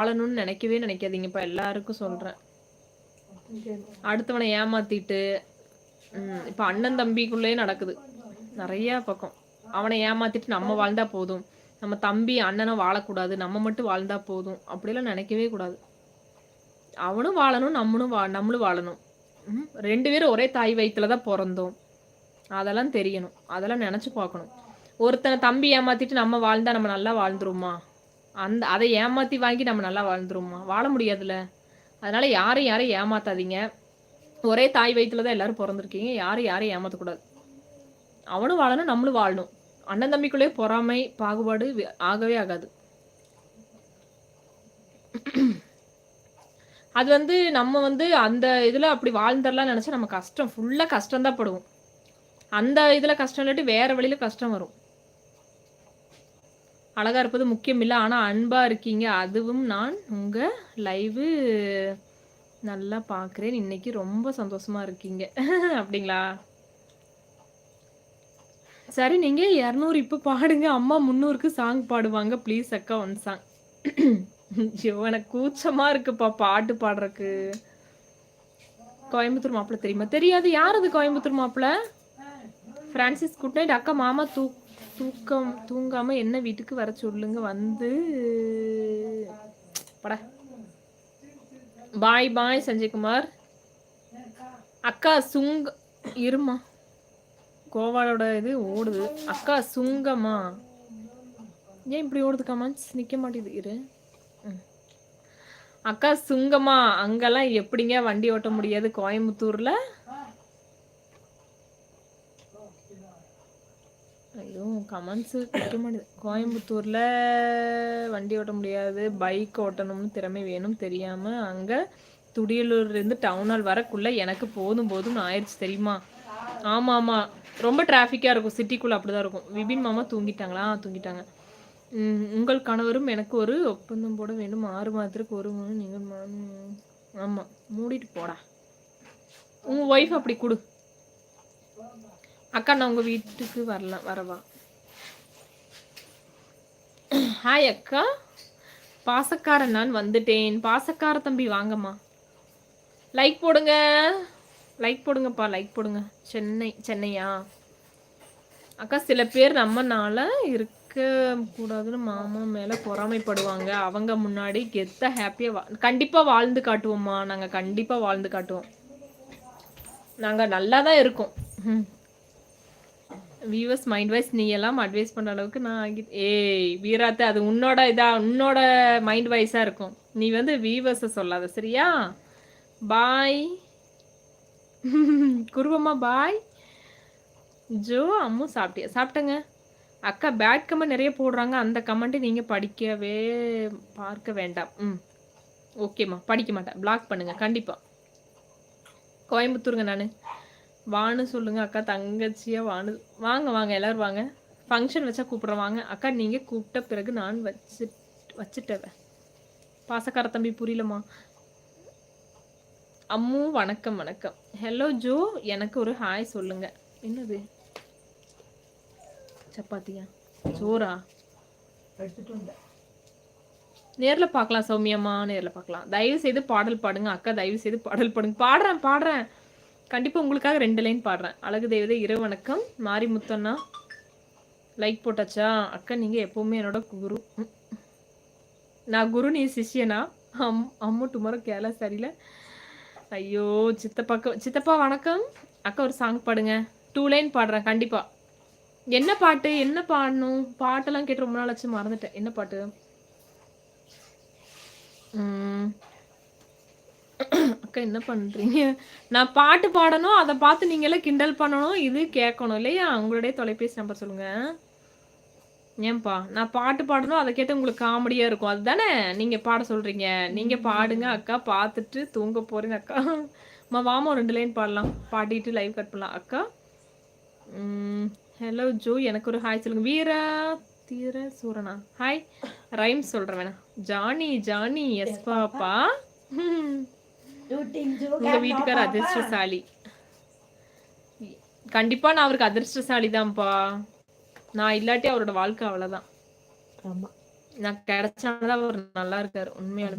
வாழணும்னு நினைக்கவே நினைக்காதீங்கப்பா, எல்லாருக்கும் சொல்றேன். அடுத்தவனை ஏமாத்திட்டு இப்ப அண்ணன் தம்பிக்குள்ளேயே நடக்குது நிறைய பக்கம். அவனை ஏமாத்திட்டு நம்ம வாழ்ந்தா போதும், நம்ம தம்பி அண்ணனும் வாழக்கூடாது, நம்ம மட்டும் வாழ்ந்தா போதும் அப்படிலாம் நினைக்கவே கூடாது. அவனும் வாழணும், நம்மளும் வாழணும். 2 பேரும் ஒரே தாய் வயிற்றுல தான் பிறந்தோம், அதெல்லாம் தெரியணும், அதெல்லாம் நினைச்சு பார்க்கணும். ஒருத்தனை தம்பி ஏமாத்திட்டு நம்ம வாழ்ந்தா நம்ம நல்லா வாழ்ந்துருமா? அதை ஏமாத்தி வாங்கி நம்ம நல்லா வாழ்ந்துருமா? வாழ முடியாதுல்ல. அதனால யாரையும் ஏமாத்தாதீங்க. ஒரே தாய் வயிற்றுல தான் எல்லாரும் பிறந்திருக்கீங்க, யாரையும் ஏமாத்தக்கூடாது. அவனும் வாழணும், நம்மளும் வாழணும். அண்ணன் தம்பிக்குள்ளே பொறாமை பாகுபாடு ஆகவே ஆகாது. அது நம்ம அந்த இதுல அப்படி வாழ்ந்துடலாம் நினைச்சா நம்ம கஷ்டம், ஃபுல்லா கஷ்டம் தான் படுவோம். அந்த இதுல கஷ்டம் இல்லாட்டி வேற வழியில கஷ்டம் வரும். அழகா இருப்பது முக்கியம் இல்லை, ஆனா அன்பா இருக்கீங்க, அதுவும் நான் உங்க லைவ் நல்லா பாக்குறேன், இன்னைக்கு ரொம்ப சந்தோஷமா இருக்கீங்க. அப்படிங்களா? சரி, நீங்க 200 இப்ப பாடுங்க, அம்மா 300க்கு சாங் பாடுவாங்க ப்ளீஸ் அக்கா, ஒன் சாங். ஐயோ எனக்கு கூச்சமா இருக்குப்பா பாட்டு பாடுறக்கு. கோயம்புத்தூர் மாப்பிள்ள தெரியுமா? தெரியாது. யார் அது கோயம்புத்தூர் மாப்பிள்ள? பிரான்சிஸ் குட் நைட் அக்கா. மாமா தூங்காம என்ன வீட்டுக்கு வர சொல்லுங்க, வந்து பட. பாய் பாய் சஞ்சய்குமார். அக்கா இருமா, கோவாலோட இது ஓடுது. அக்கா சுங்கமா ஏன் இப்படி ஓடுது? கமெண்ட்ஸ் நிக்க மாட்டேது. இரு. அக்கா சுங்கமா அங்கெல்லாம் எப்படிங்க வண்டி ஓட்ட முடியாது கோயம்புத்தூர்ல? ஐயோ கமெண்ட்ஸ் நிக்க மாட்டேது. கோயம்புத்தூர்ல வண்டி ஓட்ட முடியாது, பைக் ஓட்டணும்னு திறமை வேணும், தெரியாம அங்க துடியலூர்ல இருந்து டவுன் ஹால் வரக்குள்ள எனக்கு போதும் ஆயிடுச்சு தெரியுமா? ஆமா ஆமா, ரொம்ப டிராஃபிக்கா இருக்கும், சிட்டிக்குள்ள அப்படிதான் இருக்கும். விபின் மாமா தூங்கிட்டாங்களா? தூங்கிட்டாங்க. உங்கள் கணவரும் எனக்கு ஒரு ஒப்பந்தம் போட வேண்டும், 6 மாதத்துக்கு ஒரு முறை நீங்கள். ஆமா, மூடிட்டு போடா. உங்க ஒய்ஃப் அப்படி கொடு. அக்கா நான் உங்க வீட்டுக்கு வரவா? ஹாய் அக்கா, பாசக்காரன் நான் வந்துட்டேன். பாசக்கார தம்பி வாங்கம்மா, லைக் போடுங்க, லைக் போடுங்கப்பா, லைக் போடுங்க. சென்னையா அக்கா? சில பேர் நம்மனால இருக்க கூடாதுன்னு மாமா மேல பொறாமைப்படுவாங்க, அவங்க முன்னாடி கெத்த ஹாப்பியா கண்டிப்பா வாழ்ந்து காட்டுவோம்மா. நாங்க கண்டிப்பா வாழ்ந்து காட்டுவோம், நாங்க நல்லாதான் இருக்கோம். வியூவர்ஸ் மைண்ட் வைஸ் நீ எல்லாம் அட்வைஸ் பண்ற அளவுக்கு நான் ஏய் வீராத்த, அது உன்னோட மைண்ட் வைஸா இருக்கும். நீ வியூவர்ஸ சொல்லாத சரியா? பாய் குருவம்மா, பாய். ஜோ அம்மு சாப்பிட்டியா? சாப்பிட்டேங்க அக்கா. பேட் கமெண்ட் நிறைய போடுறாங்க, அந்த கமெண்ட்டை நீங்கள் பார்க்க வேண்டாம். ஓகேம்மா, படிக்க மாட்டேன், பிளாக் பண்ணுங்க கண்டிப்பாக. கோயம்புத்தூருங்க நான். வான்னு சொல்லுங்க அக்கா, தங்கச்சியா வானு. வாங்க எல்லோரும் வாங்க, ஃபங்க்ஷன் வச்சா கூப்பிட்றேன் வாங்க. அக்கா நீங்கள் கூப்பிட்ட பிறகு நான் வச்சுட்டேன். பாசக்கார தம்பி புரியலம்மா. அம்மு வணக்கம். ஹலோ ஜோ, எனக்கு ஒரு ஹாய் சொல்லுங்க. என்னது சப்பாத்தியா சோறா? நேர்ல பார்க்கலாம் சௌமியம்மா, நேர்ல பார்க்கலாம். தயவு செய்து பாடல் பாடுங்க அக்கா, தயவு செய்து பாடல் பாடுங்க. பாடுறேன் கண்டிப்பா உங்களுக்காக 2 லைன் பாடுறேன். அழகு தேவதை இரவு வணக்கம். மாரி முத்தண்ணா லைக் போட்டாச்சா? அக்கா நீங்க எப்பவுமே என்னோட குரு. நான் குரு, நீ சிஷியனா? அம்மு டுமாரோ கேரளா சரியில்ல. ஐயோ சித்தப்பா வணக்கம். அக்கா ஒரு சாங் பாடுங்க. 2 லைன் பாடுறேன் கண்டிப்பா. என்ன பாட்டு? என்ன பாடணும்? பாட்டெல்லாம் கேட்டு ரொம்ப நாள் ஆச்சு, மறந்துட்டேன். என்ன பாட்டு? அக்கா என்ன பண்றீங்க? நான் பாட்டு பாடணும், அதை பார்த்து நீங்க எல்லாம் கிண்டல் பண்ணணும், இது கேட்கணும் இல்லையா? உங்களுடைய தொலைபேசி நம்பர் சொல்லுங்க. ஏன்பா நான் பாட்டு பாடணும், அதை கேட்டு உங்களுக்கு காமெடியா இருக்கும், அதுதானே நீங்க பாட சொல்றீங்க? நீங்க பாடுங்க அக்கா, பார்த்துட்டு தூங்க போறீங்க அக்கா. வாமா 2 லைன் பாடலாம், பாடிட்டு லைவ் கட் பண்ணலாம் அக்கா. ஹலோ ஜோ, எனக்கு ஒரு ஹாய் சொல்லுங்க. வீரா தீர சூரனா ஹாய். ரைம் சொல்றேன் வேணா. Johnny yes papa. உங்க வீட்டுக்கார அதிர்ஷ்டசாலி. கண்டிப்பா நான் அவருக்கு அதிர்ஷ்டசாலி தான்ப்பா, நான் இல்லாட்டி அவரோட வாழ்க்கை அவ்வளவுதான். நான் கிடைச்சனால தான் அவர் நல்லா இருக்காரு. உண்மையாலுமே.